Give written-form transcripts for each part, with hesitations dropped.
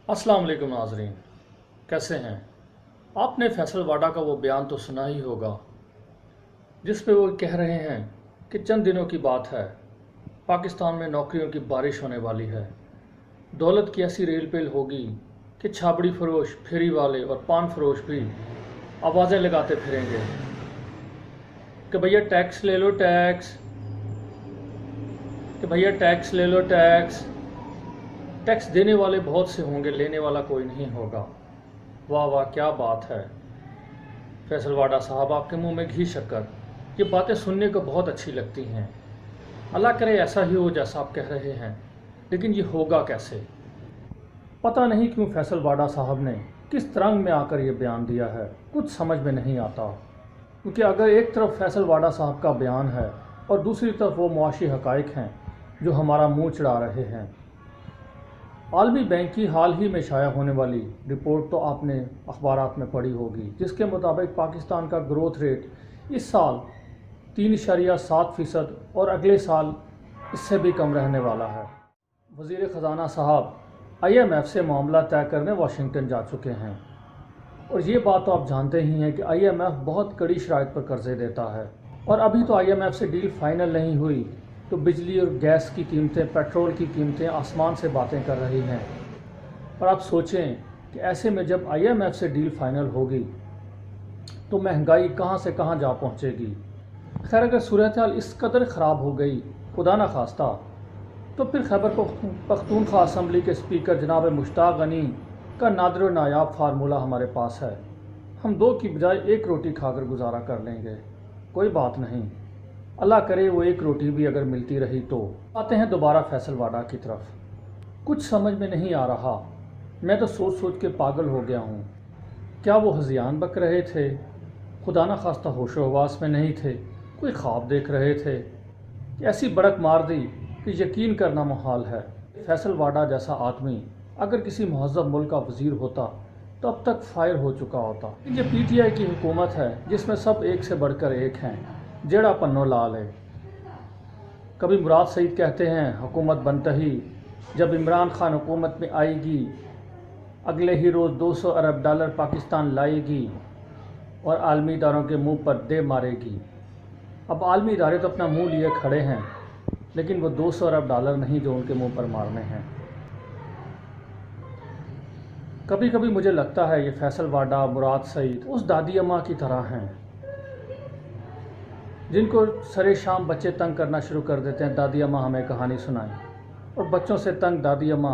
अस्सलाम वालेकुम नाज़रीन, कैसे हैं? आपने फैसल वाडा का वो बयान तो सुना ही होगा जिस पे वो कह रहे हैं कि चंद दिनों की बात है, पाकिस्तान में नौकरियों की बारिश होने वाली है। दौलत की ऐसी रेल पेल होगी कि छाबड़ी फरोश, फेरी वाले और पान फरोश भी आवाज़ें लगाते फिरेंगे कि भैया टैक्स ले लो टैक्स, कि भैया टैक्स ले लो टैक्स। टैक्स देने वाले बहुत से होंगे, लेने वाला कोई नहीं होगा। वाह वाह, क्या बात है फैसल वाडा साहब, आपके मुंह में घी शक्कर। ये बातें सुनने को बहुत अच्छी लगती हैं। अल्लाह करे ऐसा ही हो जैसा आप कह रहे हैं, लेकिन ये होगा कैसे? पता नहीं क्यों फैसल वाडा साहब ने किस तरंग में आकर ये बयान दिया है, कुछ समझ में नहीं आता। क्योंकि अगर एक तरफ फैसल वाडा साहब का बयान है और दूसरी तरफ वो मुआशी हकाइक हैं जो हमारा मुंह चढ़ा रहे हैं। आलमी बैंक की हाल ही में शाया होने वाली रिपोर्ट तो आपने अखबारात में पढ़ी होगी, जिसके मुताबिक पाकिस्तान का ग्रोथ रेट इस साल 3.7% और अगले साल इससे भी कम रहने वाला है। वज़ीर ख़जाना साहब IMF से मामला तय करने वाशिंगटन जा चुके हैं, और ये बात तो आप जानते ही हैं कि IMF बहुत कड़ी शराइत पर कर्ज़े देता है, और अभी तो IMF से डील फाइनल नहीं हुई तो बिजली और गैस की कीमतें, पेट्रोल की कीमतें आसमान से बातें कर रही हैं। और आप सोचें कि ऐसे में जब IMF से डील फाइनल होगी तो महंगाई कहां से कहां जा पहुंचेगी। खैर, अगर सूरत हाल इस कदर ख़राब हो गई, खुदा न खास्ता, तो फिर खैबर पख्तूनख्वा असम्बली के स्पीकर जनाब मुश्ताक गनी का नादिर व नायाब फार्मूला हमारे पास है। हम दो की बजाय एक रोटी खाकर गुजारा कर लेंगे, कोई बात नहीं। अल्लाह करे वो एक रोटी भी अगर मिलती रही तो। आते हैं दोबारा फैसल वाडा की तरफ। कुछ समझ में नहीं आ रहा, मैं तो सोच सोच के पागल हो गया हूँ। क्या वो हज़ियान बक रहे थे? खुदा न खास्ता होशो हवास में नहीं थे? कोई ख्वाब देख रहे थे? ऐसी बड़क मार दी कि यकीन करना मुहाल है। फैसल वाडा जैसा आदमी अगर किसी महज़्ज़ब मुल्क का वज़ीर होता तो अब तक फायर हो चुका होता। ये PTI की हुकूमत है जिसमें सब एक से बढ़कर एक हैं, जेड़ा पन्नो लाल है। कभी मुराद सईद कहते हैं हुकूमत बनता ही जब इमरान खान हुकूमत में आएगी, अगले ही रोज़ $200 अरब पाकिस्तान लाएगी और आलमी इदारों के मुंह पर दे मारेगी। अब आलमी इदारे तो अपना मुंह लिए खड़े हैं, लेकिन वो $200 अरब नहीं जो उनके मुंह पर मारने हैं। कभी कभी मुझे लगता है ये फैसल वाडा, मुराद सईद उस दादी अम्मा की तरह हैं जिनको सरे शाम बच्चे तंग करना शुरू कर देते हैं, दादी अम्मा हमें कहानी सुनाएं, और बच्चों से तंग दादी अम्मा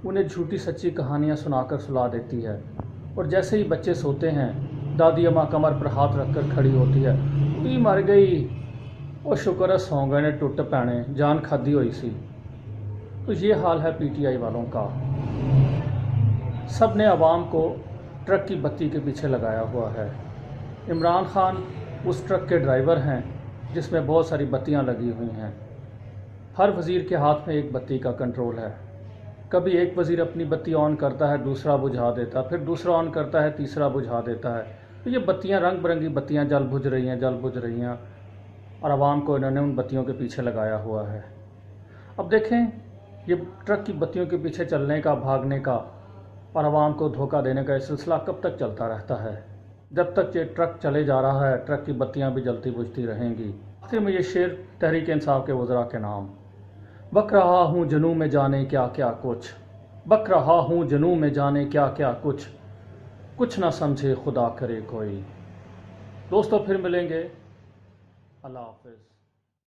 उन्हें झूठी सच्ची कहानियां सुनाकर सुला देती है। और जैसे ही बच्चे सोते हैं, दादी अम्मा कमर पर हाथ रखकर खड़ी होती है, भी मर गई, और शुक्र है सौ गए ने टुट पैने, जान खादी हुई सी। तो ये हाल है PTI वालों का। सब ने अवाम को ट्रक की बत्ती के पीछे लगाया हुआ है। इमरान खान उस ट्रक के ड्राइवर हैं जिसमें बहुत सारी बत्तियां लगी हुई हैं। हर वज़ीर के हाथ में एक बत्ती का कंट्रोल है। कभी एक वज़ीर अपनी बत्ती ऑन करता है, दूसरा बुझा देता, फिर दूसरा ऑन करता है, तीसरा बुझा देता है। तो ये बत्तियां, रंग बिरंगी बत्तियां जल बुझ रही हैं, और आवाम को इन्होंने उन बत्तियों के पीछे लगाया हुआ है। अब देखें, ये ट्रक की बत्तियों के पीछे चलने का, भागने का और आवाम को धोखा देने का ये सिलसिला कब तक चलता रहता है? जब तक ये ट्रक चले जा रहा है, ट्रक की बत्तियां भी जलती बुझती रहेंगी। आखिर में ये शेर तहरीक इंसाफ के वज़रा के नाम। बक रहा हूँ जनू में जाने क्या क्या कुछ, बक रहा हूँ जनू में जाने क्या क्या कुछ, कुछ ना समझे खुदा करे कोई। दोस्तों, फिर मिलेंगे। अल्लाह हाफ़िज़।